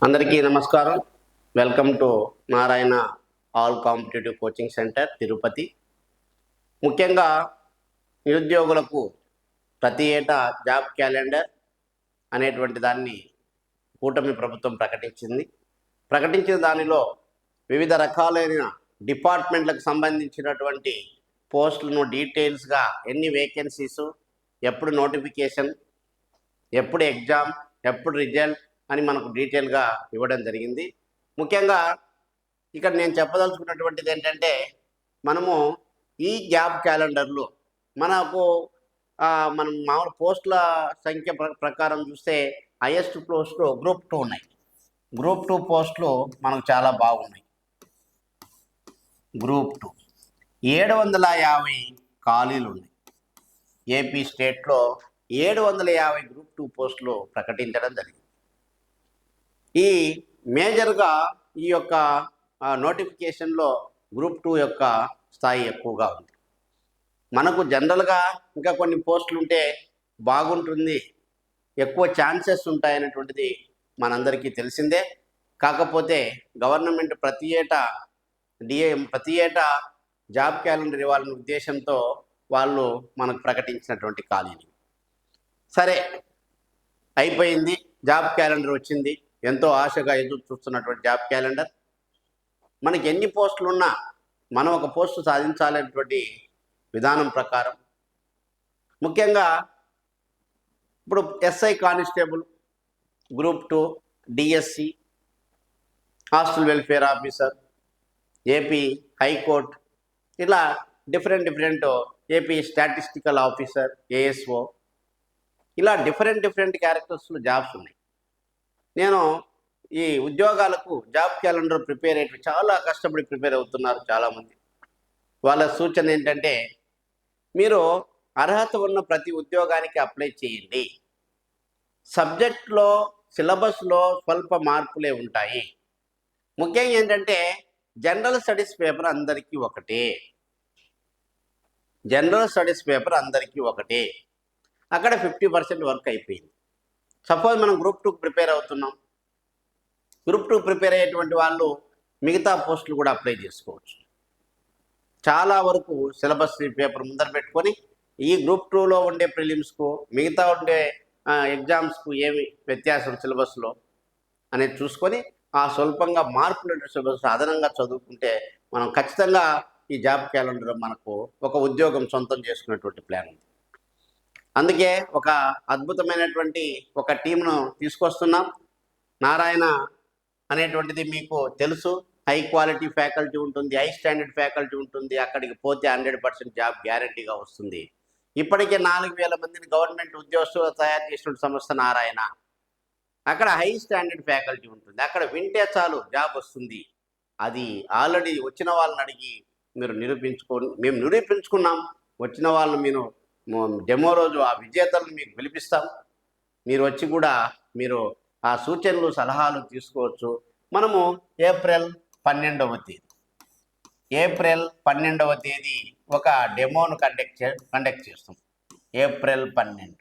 అందరికీ నమస్కారం. Welcome to Narayana all competitive coaching centre Tirupati. ముఖ్యంగా నిరుద్యోగులకు ప్రతి ఏటా జాబ్ క్యాలెండర్ అనేటువంటి దాన్ని కూటమి ప్రభుత్వం ప్రకటించిన దానిలో వివిధ రకాలైన డిపార్ట్మెంట్లకు సంబంధించినటువంటి పోస్టులను డీటెయిల్స్గా ఎన్ని వేకెన్సీసు, ఎప్పుడు నోటిఫికేషన్, ఎప్పుడు ఎగ్జామ్, ఎప్పుడు రిజల్ట్ అని మనకు డీటెయిల్గా ఇవ్వడం జరిగింది. ముఖ్యంగా ఇక్కడ నేను చెప్పదలుచుకున్నటువంటిది ఏంటంటే, మనము ఈ జాబ్ క్యాలెండర్లో మనకు మనం మామూలు పోస్టుల సంఖ్య ప్రకారం చూస్తే హైయెస్ట్ పోస్టులు గ్రూప్ 2 ఉన్నాయి. గ్రూప్ 2 పోస్టులు మనకు చాలా బాగున్నాయి. గ్రూప్ 2 750 ఖాళీలు ఉన్నాయి. ఏపీ స్టేట్లో 750 గ్రూప్ 2 పోస్టులు ప్రకటించడం జరిగింది. ఈ మేజర్గా ఈ యొక్క నోటిఫికేషన్లో గ్రూప్ 2 యొక్క స్థాయి ఎక్కువగా ఉంది. మనకు జనరల్గా ఇంకా కొన్ని పోస్టులు ఉంటే బాగుంటుంది, ఎక్కువ ఛాన్సెస్ ఉంటాయనేటువంటిది మనందరికీ తెలిసిందే. కాకపోతే గవర్నమెంట్ ప్రతి ఏటా జాబ్ క్యాలెండర్ ఇవ్వాలనే ఉద్దేశంతో వాళ్ళు మనకు ప్రకటించినటువంటి ఖాళీని. సరే, అయిపోయింది, జాబ్ క్యాలెండర్ వచ్చింది. ఎంతో ఆశగా ఎదురు చూస్తున్నటువంటి జాబ్ క్యాలెండర్. మనకి ఎన్ని పోస్టులు ఉన్నా మనం ఒక పోస్టు సాధించాలనేటువంటి విధానం ప్రకారం ముఖ్యంగా ఇప్పుడు SI constable, group 2, DSC, hostel welfare officer, AP high court, ఇలా different AP statistical officer, ASO, ఇలా డిఫరెంట్ క్యారెక్టర్స్లో జాబ్స్ ఉన్నాయి. నేను ఈ ఉద్యోగాలకు జాబ్ క్యాలెండర్ చాలా కష్టపడి ప్రిపేర్ అవుతున్నారు చాలామంది. వాళ్ళ సూచన ఏంటంటే, మీరు అర్హత ఉన్న ప్రతి ఉద్యోగానికి అప్లై చేయండి. సబ్జెక్ట్లో, సిలబస్లో స్వల్ప మార్పులే ఉంటాయి. ముఖ్యంగా ఏంటంటే జనరల్ స్టడీస్ పేపర్ అందరికీ ఒకటే. అక్కడ 50% వర్క్ అయిపోయింది. సపోజ్ మనం గ్రూప్ 2 ప్రిపేర్ అవుతున్నాం. గ్రూప్ 2 ప్రిపేర్ అయ్యేటువంటి వాళ్ళు మిగతా పోస్టులు కూడా అప్లై చేసుకోవచ్చు. చాలా వరకు సిలబస్ పేపర్ ముందర పెట్టుకొని ఈ గ్రూప్ 2లో ఉండే ప్రిలిమ్స్కు, మిగతా ఉండే ఎగ్జామ్స్కు ఏమి వ్యత్యాసం సిలబస్లో అనేది చూసుకొని ఆ స్వల్పంగా మార్పులు సిలబస్ అదనంగా చదువుకుంటే మనం ఖచ్చితంగా ఈ జాబ్ క్యాలెండర్ మనకు ఒక ఉద్యోగం సొంతం చేసుకునేటువంటి ప్లాన్ ఉంది. అందుకే ఒక అద్భుతమైనటువంటి ఒక టీంను తీసుకొస్తున్నాం. నారాయణ అనేటువంటిది మీకు తెలుసు. హై క్వాలిటీ ఫ్యాకల్టీ ఉంటుంది, హై స్టాండర్డ్ ఫ్యాకల్టీ ఉంటుంది. అక్కడికి పోతే 100% జాబ్ గ్యారంటీగా వస్తుంది. ఇప్పటికే 4000 మందిని గవర్నమెంట్ ఉద్యోగస్తులు తయారు చేసిన సంస్థ నారాయణ. అక్కడ హై స్టాండర్డ్ ఫ్యాకల్టీ ఉంటుంది. అక్కడ వింటే చాలు జాబ్ వస్తుంది. అది ఆల్రెడీ వచ్చిన వాళ్ళని అడిగి మీరు మేము నిరూపించుకున్నాం. వచ్చిన వాళ్ళని మీరు డెమో రోజు ఆ విజేతలను మీకు పిలిపిస్తాం. మీరు వచ్చి కూడా మీరు ఆ సూచనలు, సలహాలు తీసుకోవచ్చు. మనము ఏప్రిల్ 12వ తేదీ ఒక డెమోను కండక్ట్ చేస్తాం. ఏప్రిల్ 12.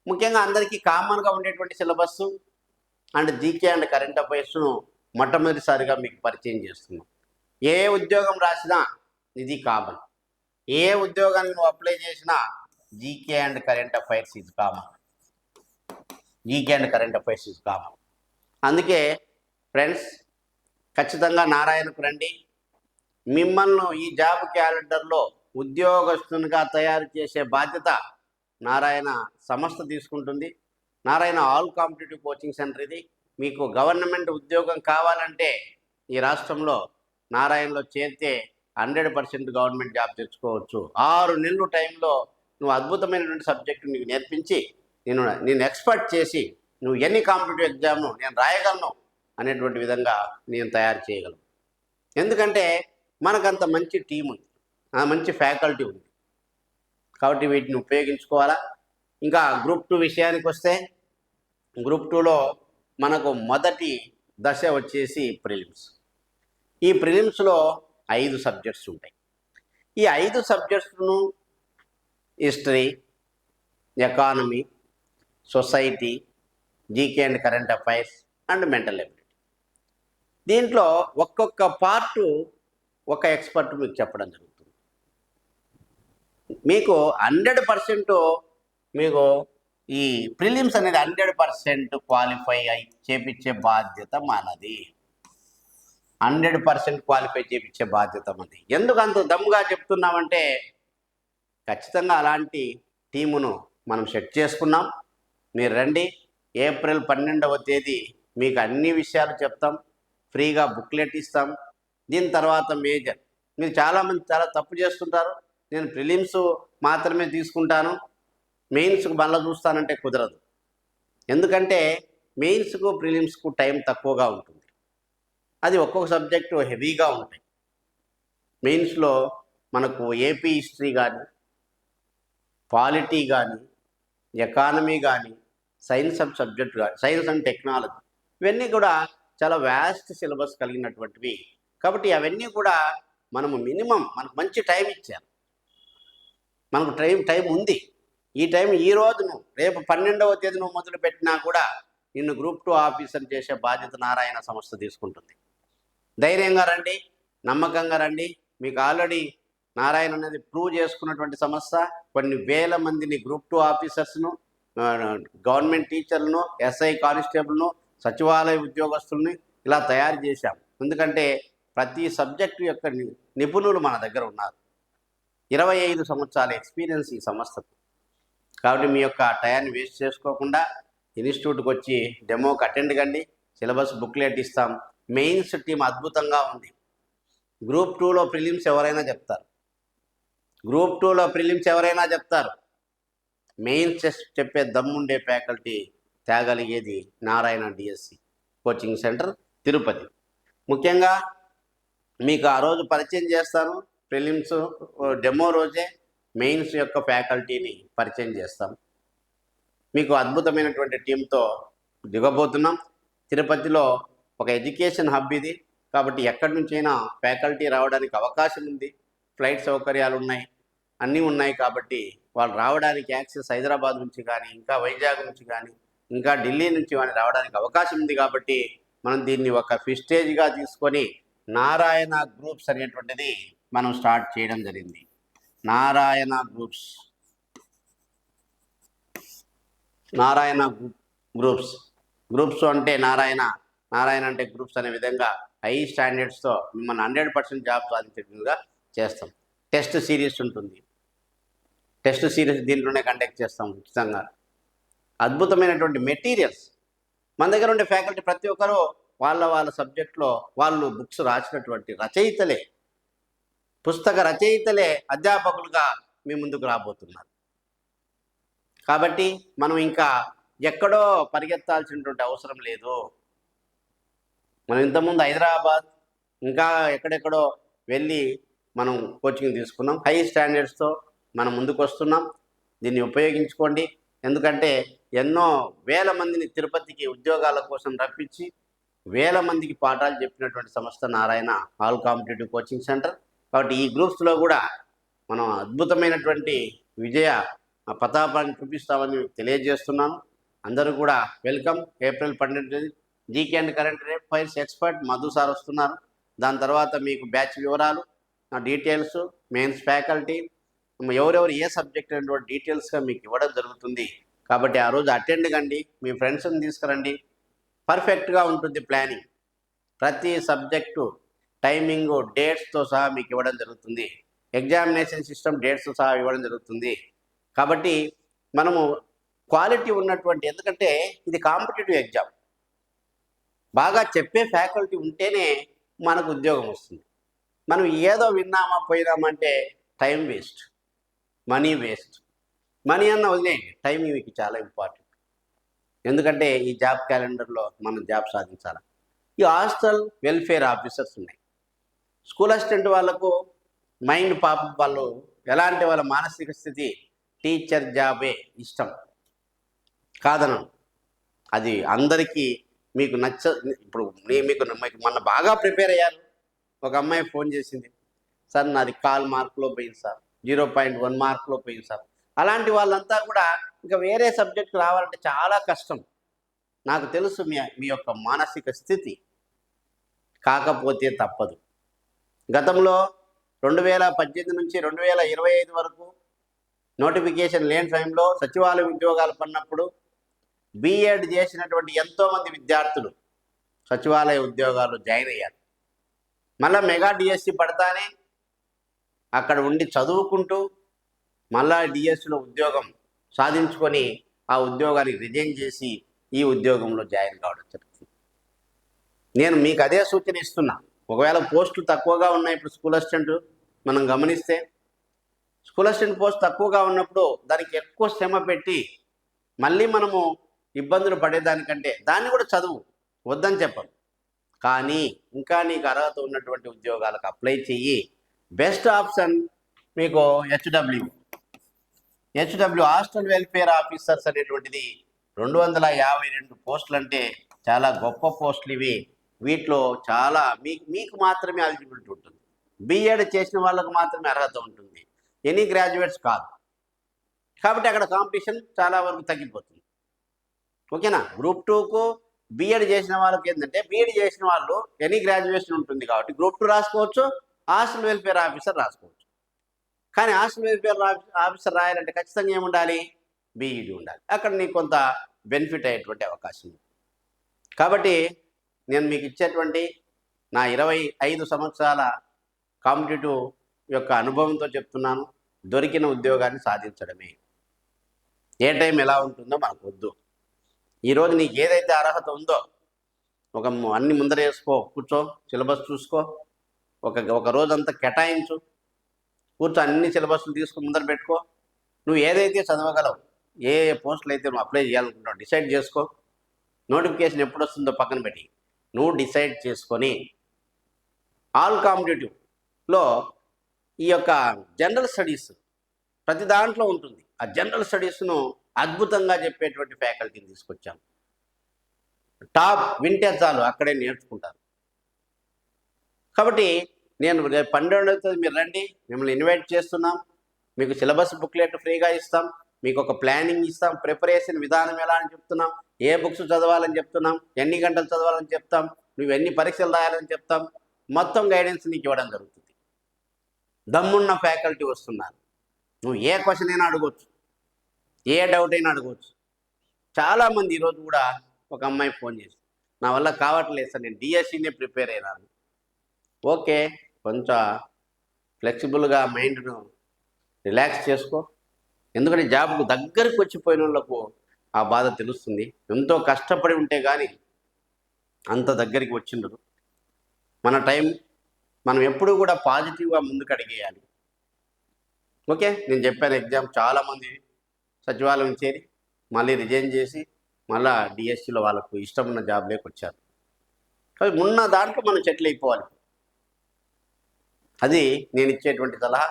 ముఖ్యంగా అందరికీ కామన్గా ఉండేటువంటి syllabus and GK and current అఫైర్స్ను మొట్టమొదటిసారిగా మీకు పరిచయం చేస్తున్నాం. ఏ ఉద్యోగం రాసినా ఇది కామన్. ఏ ఉద్యోగాన్ని నువ్వు అప్లై చేసినా GK and current affairs is common. అందుకే ఫ్రెండ్స్, ఖచ్చితంగా నారాయణకు రండి. మిమ్మల్ని ఈ జాబ్ క్యాలెండర్లో ఉద్యోగస్తునిగా తయారు చేసే బాధ్యత నారాయణ సంస్థ తీసుకుంటుంది. Narayana all competitive coaching centre ఇది. మీకు గవర్నమెంట్ ఉద్యోగం కావాలంటే ఈ రాష్ట్రంలో నారాయణలో చేరితే 100% గవర్నమెంట్ జాబ్ తెచ్చుకోవచ్చు. 6 నెలల టైంలో నువ్వు అద్భుతమైనటువంటి సబ్జెక్టు నీకు నేర్పించి నేను ఎక్స్పర్ట్ చేసి నువ్వు ఎన్ని కాంపిటేటివ్ ఎగ్జామ్ను నేను రాయగలను అనేటువంటి విధంగా నేను తయారు చేయగలను. ఎందుకంటే మనకంత మంచి టీం ఉంది, మంచి ఫ్యాకల్టీ ఉంది. కాబట్టి వీటిని ఉపయోగించుకోవాలా. ఇంకా గ్రూప్ 2 విషయానికి వస్తే, గ్రూప్ 2లో మనకు మొదటి దశ వచ్చేసి ప్రిలిమ్స్. ఈ ప్రిలిమ్స్లో 5 సబ్జెక్ట్స్ ఉంటాయి. ఈ 5 సబ్జెక్ట్స్ను history, economy, society, GK and current affairs, and mental ability. దీంట్లో ఒక్కొక్క పార్టు ఒక ఎక్స్పర్ట్ మీకు చెప్పడం జరుగుతుంది. మీకు 100% మీకు ఈ ప్రిలిమ్స్ అనేది 100% క్వాలిఫై అయి చేపించే బాధ్యత మనది. 100% క్వాలిఫై చేపించే బాధ్యత మనది. ఎందుకు అంత దమ్ముగా చెప్తున్నామంటే ఖచ్చితంగా అలాంటి టీమును మనం సెట్ చేసుకున్నాం. మీరు రండి, ఏప్రిల్ 12వ తేదీ మీకు అన్ని విషయాలు చెప్తాం, ఫ్రీగా బుక్లెట్ ఇస్తాం. దీని తర్వాత మేజర్. మీరు చాలామంది చాలా తప్పు చేస్తుంటారు, నేను ప్రిలిమ్స్ మాత్రమే తీసుకుంటాను, మెయిన్స్కు మళ్ళీ చూస్తానంటే కుదరదు. ఎందుకంటే మెయిన్స్కు ప్రిలిమ్స్కు టైం తక్కువగా ఉంటుంది. అది ఒక్కొక్క సబ్జెక్టు హెవీగా ఉంటాయి. మెయిన్స్లో మనకు ఏపీ హిస్టరీ కానీ, పాలిటీ కానీ, ఎకానమీ కానీ, సైన్స్ అండ్ సబ్జెక్ట్ కానీ, సైన్స్ అండ్ టెక్నాలజీ, ఇవన్నీ కూడా చాలా వ్యాస్ట్ సిలబస్ కలిగినటువంటివి. కాబట్టి అవన్నీ కూడా మనము మినిమం మనకు మంచి టైం ఇచ్చారు. మనకు టైం ఉంది. ఈ టైం ఈ రోజును రేపు 12వ తేదీ నువ్వు మొదలు పెట్టినా కూడా నిన్ను గ్రూప్ 2 ఆఫీసర్ చేసే బాధ్యత నారాయణ సంస్థ తీసుకుంటుంది. ధైర్యంగా రండి, నమ్మకంగా రండి. మీకు ఆల్రెడీ నారాయణ అనేది ప్రూవ్ చేసుకున్నటువంటి సంస్థ. కొన్ని వేల మందిని గ్రూప్ 2 ఆఫీసర్స్ను, గవర్నమెంట్ టీచర్లను, ఎస్ఐ కానిస్టేబుల్ను, సచివాలయ ఉద్యోగస్తుల్ని ఇలా తయారు చేశాం. ఎందుకంటే ప్రతి సబ్జెక్టు యొక్క నిపుణులు మన దగ్గర ఉన్నారు. 25 సంవత్సరాల ఎక్స్పీరియన్స్ ఈ సంస్థకు. కాబట్టి మీ యొక్క టయాన్ని వేస్ట్ చేసుకోకుండా ఇన్స్టిట్యూట్కి వచ్చి డెమోకి అటెండ్ కండి. సిలబస్ బుక్లెట్ ఇస్తాం. మెయిన్స్ టీం అద్భుతంగా ఉంది. గ్రూప్ 2లో ప్రిలిమ్స్ ఎవరైనా చెప్తారు, గ్రూప్ 2లో ప్రిలిమ్స్ ఎవరైనా చెప్తారు. మెయిన్స్ చెప్పే దమ్ముండే ఫ్యాకల్టీ తేగలిగేది Narayana DSC coaching centre Tirupati. ముఖ్యంగా మీకు ఆ రోజు పరిచయం చేస్తాను. ప్రిలిమ్స్ డెమో రోజే మెయిన్స్ యొక్క ఫ్యాకల్టీని పరిచయం చేస్తాం. మీకు అద్భుతమైనటువంటి టీంతో దిగబోతున్నాం. తిరుపతిలో ఒక ఎడ్యుకేషన్ హబ్ ఇది. కాబట్టి ఎక్కడి నుంచైనా ఫ్యాకల్టీ రావడానికి అవకాశం ఉంది. ఫ్లైట్ సౌకర్యాలు ఉన్నాయి, అన్నీ ఉన్నాయి. కాబట్టి వాళ్ళు రావడానికి యాక్సెస్ హైదరాబాద్ నుంచి కానీ, ఇంకా వైజాగ్ నుంచి కానీ, ఇంకా ఢిల్లీ నుంచి కానీ రావడానికి అవకాశం ఉంది. కాబట్టి మనం దీన్ని ఒక ప్రెస్టీజ్గా తీసుకొని నారాయణ గ్రూప్స్ అనేటువంటిది మనం స్టార్ట్ చేయడం జరిగింది. నారాయణ గ్రూప్స్, నారాయణ గ్రూప్స్ అంటే నారాయణ అంటే గ్రూప్స్ అనే విధంగా హై స్టాండర్డ్స్తో మిమ్మల్ని 100% జాబ్ సాధించేట్టుగా చేస్తాం. టెస్ట్ సిరీస్ ఉంటుంది. టెస్ట్ సిరీస్ దీంట్లోనే కండక్ట్ చేస్తాం ఉచితంగా. అద్భుతమైనటువంటి మెటీరియల్స్ మన దగ్గర ఉండే ఫ్యాకల్టీ ప్రతి ఒక్కరూ వాళ్ళ సబ్జెక్ట్లో వాళ్ళు బుక్స్ రాసినటువంటి రచయితలే, పుస్తక రచయితలే అధ్యాపకులుగా మీ ముందుకు రాబోతున్నారు. కాబట్టి మనం ఇంకా ఎక్కడో పరిగెత్తాల్సినటువంటి అవసరం లేదు. మనం ఇంతకుముందు హైదరాబాద్ ఇంకా ఎక్కడెక్కడో వెళ్ళి మనం కోచింగ్ తీసుకున్నాం. హై స్టాండర్డ్స్తో మనం ముందుకు వస్తున్నాం. దీన్ని ఉపయోగించుకోండి. ఎందుకంటే ఎన్నో వేల మందిని తిరుపతికి ఉద్యోగాల కోసం రప్పించి వేల మందికి పాఠాలు చెప్పినటువంటి సంస్థ Narayana all competitive coaching centre. కాబట్టి ఈ గ్రూప్స్లో కూడా మనం అద్భుతమైనటువంటి విజయ ప్రతాపాన్ని చూపిస్తామని తెలియజేస్తున్నాను. అందరూ కూడా welcome. April 12 GK and current affairs expert Madhu sir వస్తున్నారు. దాని తర్వాత మీకు బ్యాచ్ వివరాలు, డీటెయిల్స్, మెయిన్స్ ఫ్యాకల్టీ, ఎవరెవరు ఏ సబ్జెక్ట్ అనేటువంటి డీటెయిల్స్గా మీకు ఇవ్వడం జరుగుతుంది. కాబట్టి ఆ రోజు అటెండ్ కండి, మీ ఫ్రెండ్స్ని తీసుకురండి. పర్ఫెక్ట్గా ఉంటుంది ప్లానింగ్. ప్రతి సబ్జెక్టు టైమింగు డేట్స్తో సహా మీకు ఇవ్వడం జరుగుతుంది. ఎగ్జామినేషన్ సిస్టమ్ డేట్స్తో సహా ఇవ్వడం జరుగుతుంది. కాబట్టి మనము క్వాలిటీ ఉన్నటువంటి, ఎందుకంటే ఇది కాంపిటేటివ్ ఎగ్జామ్, బాగా చెప్పే ఫ్యాకల్టీ ఉంటేనే మనకు ఉద్యోగం వస్తుంది. మనం ఏదో విన్నామా పోయినామంటే time waste, money waste. Money అన్న వదిలేయండి, టైం మీకు చాలా ఇంపార్టెంట్. ఎందుకంటే ఈ జాబ్ క్యాలెండర్లో మనం జాబ్ సాధించాలి. ఈ హాస్టల్ వెల్ఫేర్ ఆఫీసర్స్ ఉన్నాయి. స్కూల్ అసిస్టెంట్ వాళ్ళకు మైండ్ పాపం, వాళ్ళు ఎలాంటి వాళ్ళ మానసిక స్థితి, టీచర్ జాబే ఇష్టం కాదనం. అది అందరికీ మీకు ఇప్పుడు మీకు మొన్న బాగా ప్రిపేర్ అయ్యారు. ఒక అమ్మాయి ఫోన్ చేసింది, సార్ నాది 1/4 మార్కులో పోయింది సార్, 0.1 మార్కులో పోయింది సార్. అలాంటి వాళ్ళంతా కూడా ఇంకా వేరే సబ్జెక్ట్ రావాలంటే చాలా కష్టం. నాకు తెలుసు మీ యొక్క మానసిక స్థితి. కాకపోతే తప్పదు. గతంలో 2018 నుంచి 2025 వరకు నోటిఫికేషన్ లేని టైంలో సచివాలయ ఉద్యోగాలు పడినప్పుడు బీఎడ్ చేసినటువంటి ఎంతోమంది విద్యార్థులు సచివాలయ ఉద్యోగాలు జాయిన్ అయ్యారు. మళ్ళీ మెగా డిఎస్సి పడతానే అక్కడ ఉండి చదువుకుంటూ మళ్ళా డిఎస్సిలో ఉద్యోగం సాధించుకొని ఆ ఉద్యోగానికి రిజైన్ చేసి ఈ ఉద్యోగంలో జాయిన్ కావడం జరుగుతుంది. నేను మీకు అదే సూచన ఇస్తున్నా. ఒకవేళ పోస్టులు తక్కువగా ఉన్నాయి, ఇప్పుడు స్కూల్ అసిస్టెంట్ మనం గమనిస్తే స్కూల్ అసిస్టెంట్ పోస్ట్ తక్కువగా ఉన్నప్పుడు దానికి ఎక్కువ శ్రమ పెట్టి మళ్ళీ మనము ఇబ్బందులు పడేదానికంటే దాన్ని కూడా చదువు వద్దని చెప్పం, కానీ ఇంకా నీకు అర్హత ఉన్నటువంటి ఉద్యోగాలకు అప్లై చెయ్యి. బెస్ట్ ఆప్షన్ మీకు హెచ్డబ్ల్యూ హాస్టల్ వెల్ఫేర్ ఆఫీసర్స్ అనేటువంటిది 252 పోస్టులు అంటే చాలా గొప్ప పోస్టులు ఇవి. వీటిలో చాలా మీకు మాత్రమే ఎలిజిబిలిటీ ఉంటుంది. బీఎడ్ చేసిన వాళ్ళకు మాత్రమే అర్హత ఉంటుంది, ఎనీ గ్రాడ్యుయేట్స్ కాదు. కాబట్టి అక్కడ కాంపిటీషన్ చాలా వరకు తగ్గిపోతుంది. ఓకేనా? గ్రూప్ 2కు బీఎడ్ చేసిన వాళ్ళకి ఏంటంటే బీఎడ్ చేసిన వాళ్ళు ఎనీ గ్రాడ్యుయేషన్ ఉంటుంది కాబట్టి గ్రూప్ 2 రాసుకోవచ్చు, హాస్టల్ వెల్ఫేర్ ఆఫీసర్ రాసుకోవచ్చు. కానీ హాస్టల్ వెల్ఫేర్ ఆఫీసర్ రాయాలంటే ఖచ్చితంగా ఏముండాలి? బీఈడి ఉండాలి. అక్కడ నీకు కొంత బెనిఫిట్ అయ్యేటువంటి అవకాశం ఉంది. కాబట్టి నేను మీకు ఇచ్చేటువంటి నా 25 సంవత్సరాల కాంపిటేటివ్ యొక్క అనుభవంతో చెప్తున్నాను, దొరికిన ఉద్యోగాన్ని సాధించడమే. ఏ టైం ఎలా ఉంటుందో మనకు వద్దు. ఈరోజు నీకు ఏదైతే అర్హత ఉందో అన్ని ముందర వేసుకో, కూర్చో, సిలబస్ చూసుకో, ఒక రోజంతా కేటాయించు, కూర్చో, అన్ని సిలబస్లు తీసుకుని ముందర పెట్టుకో. నువ్వు ఏదైతే చదవగలవు, ఏ పోస్టులు అయితే నువ్వు అప్లై చేయాలనుకుంటావు డిసైడ్ చేసుకో. నోటిఫికేషన్ ఎప్పుడు వస్తుందో పక్కన పెట్టి నువ్వు డిసైడ్ చేసుకొని ఆల్ కాంపిటేటివ్లో ఈ యొక్క జనరల్ స్టడీస్ ప్రతి దాంట్లో ఉంటుంది. ఆ జనరల్ స్టడీస్ను అద్భుతంగా చెప్పేటువంటి ఫ్యాకల్టీని తీసుకొచ్చాం. టాప్ వింటే చాలు అక్కడే నేర్చుకుంటారు. కాబట్టి నేను రేపు 12వ తేదీ మీరు రండి, మిమ్మల్ని ఇన్వైట్ చేస్తున్నాం. మీకు సిలబస్ బుక్లెట్ ఫ్రీగా ఇస్తాం, మీకు ఒక ప్లానింగ్ ఇస్తాం, ప్రిపరేషన్ విధానం ఎలా అని చెప్తున్నాం, ఏ బుక్స్ చదవాలని చెప్తున్నాం, ఎన్ని గంటలు చదవాలని చెప్తాం, నువ్వు ఎన్ని పరీక్షలు రాయాలని చెప్తాం. మొత్తం గైడెన్స్ నీకు ఇవ్వడం జరుగుతుంది. దమ్మున్న ఫ్యాకల్టీ వస్తున్నారు. నువ్వు ఏ క్వశ్చన్ అయినా అడగవచ్చు, ఏ డౌట్ అయినా అడగవచ్చు. చాలామంది ఈరోజు కూడా ఒక అమ్మాయి ఫోన్ చేసి నా వల్ల కావట్లేదు సార్, నేను డిఎస్సినే ప్రిపేర్ అయినాను. ఓకే, కొంచెం ఫ్లెక్సిబుల్గా మైండ్ను రిలాక్స్ చేసుకో. ఎందుకంటే జాబ్కు దగ్గరికి వచ్చిపోయిన వాళ్ళకు ఆ బాధ తెలుస్తుంది. ఎంతో కష్టపడి ఉంటే కానీ అంత దగ్గరికి వచ్చిండదు. మన టైం మనం ఎప్పుడూ కూడా పాజిటివ్గా ముందుకు అడిగేయాలి. ఓకే, నేను చెప్పాను ఎగ్జామ్ చాలామంది సచివాలయం చేరి మళ్ళీ రిజైన్ చేసి మళ్ళీ డిఎస్సిలో వాళ్ళకు ఇష్టం ఉన్న జాబ్లోకి వచ్చారు. కాబట్టి ఉన్న దాంట్లో మనం సెటిల్ అయిపోవాలి. అది నేను ఇచ్చేటువంటి సలహా.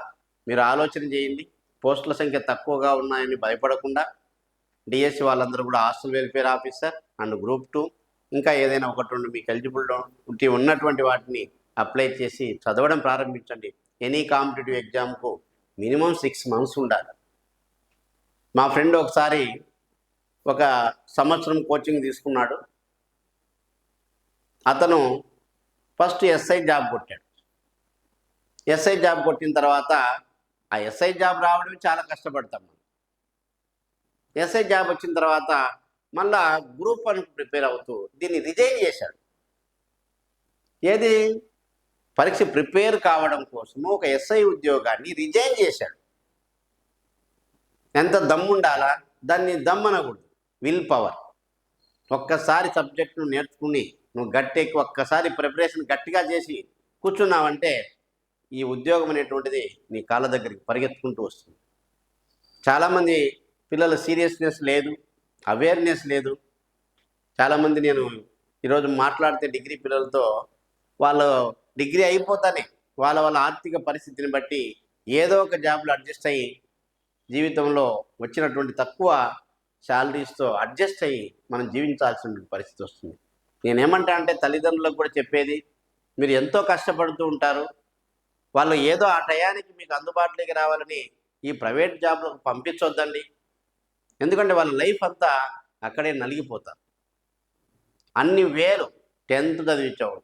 మీరు ఆలోచన చేయండి. పోస్టుల సంఖ్య తక్కువగా ఉన్నాయని భయపడకుండా డిఎస్సి వాళ్ళందరూ కూడా hostel welfare officer and group 2 ఇంకా ఏదైనా ఒకటి రెండు మీకు ఎలిజిబిలిటీ ఉన్నటువంటి వాటిని అప్లై చేసి చదవడం ప్రారంభించండి. ఎనీ కాంపిటేటివ్ ఎగ్జామ్కు మినిమం 6 months ఉండాలి. మా ఫ్రెండ్ ఒకసారి 1 సంవత్సరం కోచింగ్ తీసుకున్నాడు. అతను ఫస్ట్ ఎస్ఐ జాబ్ కొట్టాడు. ఎస్ఐ జాబ్ కొట్టిన తర్వాత ఆ ఎస్ఐ జాబ్ రావడమే చాలా కష్టపడతాం. ఎస్ఐ జాబ్ వచ్చిన తర్వాత మళ్ళా గ్రూప్ 1 ప్రిపేర్ అవుతూ దీన్ని రిజైన్ చేశాడు. ఏది పరీక్ష ప్రిపేర్ కావడం కోసము ఒక ఎస్ఐ ఉద్యోగాన్ని రిజైన్ చేశాడు. ఎంత దమ్ముండాలా? దాన్ని దమ్మనకూడదు, విల్ పవర్. ఒక్కసారి సబ్జెక్టును నేర్చుకుని నువ్వు గట్టెక్కి ఒక్కసారి ప్రిపరేషన్ గట్టిగా చేసి కూర్చున్నావంటే ఈ ఉద్యోగం అనేటువంటిది నీ కాళ్ళ దగ్గరికి పరిగెత్తుకుంటూ వస్తుంది. చాలామంది పిల్లల సీరియస్నెస్ లేదు, అవేర్నెస్ లేదు. చాలామంది నేను ఈరోజు మాట్లాడితే డిగ్రీ పిల్లలతో వాళ్ళు డిగ్రీ అయిపోతానే వాళ్ళ ఆర్థిక పరిస్థితిని బట్టి ఏదో ఒక జాబ్లో అడ్జస్ట్ అయ్యి జీవితంలో వచ్చినటువంటి తక్కువ శాలరీస్తో అడ్జస్ట్ అయ్యి మనం జీవించాల్సిన పరిస్థితి వస్తుంది. నేనేమంటా అంటే తల్లిదండ్రులకు కూడా చెప్పేది, మీరు ఎంతో కష్టపడుతూ ఉంటారు, వాళ్ళు ఏదో ఆ టయానికి మీకు అందుబాటులోకి రావాలని ఈ ప్రైవేట్ జాబ్లకు పంపించొద్దండి. ఎందుకంటే వాళ్ళ లైఫ్ అంతా అక్కడే నలిగిపోతారు. అన్ని వేలు 10th చదివించావు,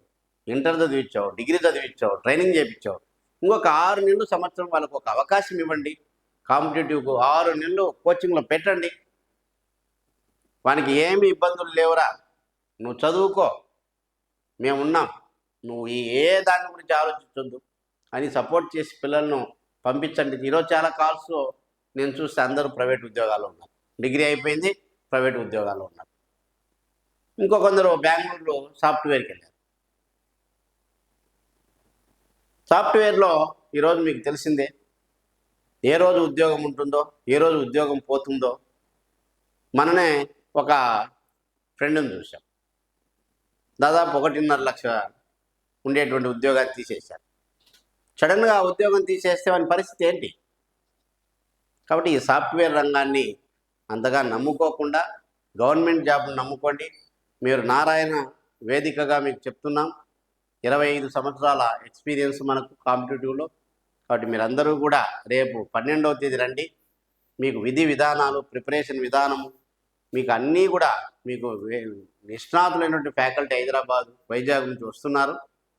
ఇంటర్ చదివించావు, డిగ్రీ చదివించావు, ట్రైనింగ్ చేయించావు. ఇంకొక 6 నెలలు సంవత్సరం వాళ్ళకు ఒక అవకాశం ఇవ్వండి. కాంపిటేటివ్కు 6 నెలలు కోచింగ్లో పెట్టండి. వానికి ఏమి ఇబ్బందులు లేవురా, నువ్వు చదువుకో, మేమున్నాం, నువ్వు ఏ దాని గురించి ఆలోచించొద్దు అని సపోర్ట్ చేసి పిల్లలను పంపించండి. ఈరోజు చాలా కాల్స్ నేను చూస్తే అందరూ ప్రైవేట్ ఉద్యోగాలు ఉన్నారు. డిగ్రీ అయిపోయింది, ప్రైవేట్ ఉద్యోగాలు ఉన్నారు. ఇంకో కొందరు బెంగళూరులో సాఫ్ట్వేర్కి వెళ్ళారు. సాఫ్ట్వేర్లో ఈరోజు మీకు తెలిసిందే, ఏ రోజు ఉద్యోగం ఉంటుందో, ఏ రోజు ఉద్యోగం పోతుందో. మననే ఒక ఫ్రెండ్ని చూసాం, దాదాపు 1.5 లక్ష ఉండేటువంటి ఉద్యోగాన్ని తీసేశారు. సడన్గా ఆ ఉద్యోగం తీసేస్తే వాని పరిస్థితి ఏంటి? కాబట్టి ఈ సాఫ్ట్వేర్ రంగాన్ని అంతగా నమ్ముకోకుండా గవర్నమెంట్ జాబ్ను నమ్ముకోండి. మీరు నారాయణ వేదికగా మీకు చెప్తున్నాం, 25 సంవత్సరాల ఎక్స్పీరియన్స్ మనకు కాంపిటేటివ్లో. కాబట్టి మీరందరూ కూడా రేపు 12వ తేదీ రండి. మీకు విధి విధానాలు, ప్రిపరేషన్ విధానము, మీకు అన్నీ కూడా మీకు నిష్ణాతులైనటువంటి ఫ్యాకల్టీ హైదరాబాద్, వైజాగ్ నుంచి వస్తున్నారు.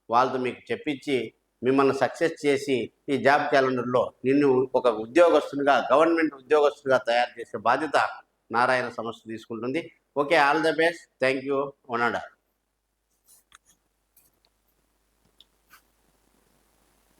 వాళ్ళతో మీకు చెప్పించి మిమ్మల్ని సక్సెస్ చేసి ఈ జాబ్ క్యాలెండర్లో నిన్ను ఒక ఉద్యోగస్తునిగా, గవర్నమెంట్ ఉద్యోగస్తునిగా తయారు చేసే బాధ్యత నారాయణ సంస్థ తీసుకుంటుంది. Okay, all the best. Thank you. వనాడా.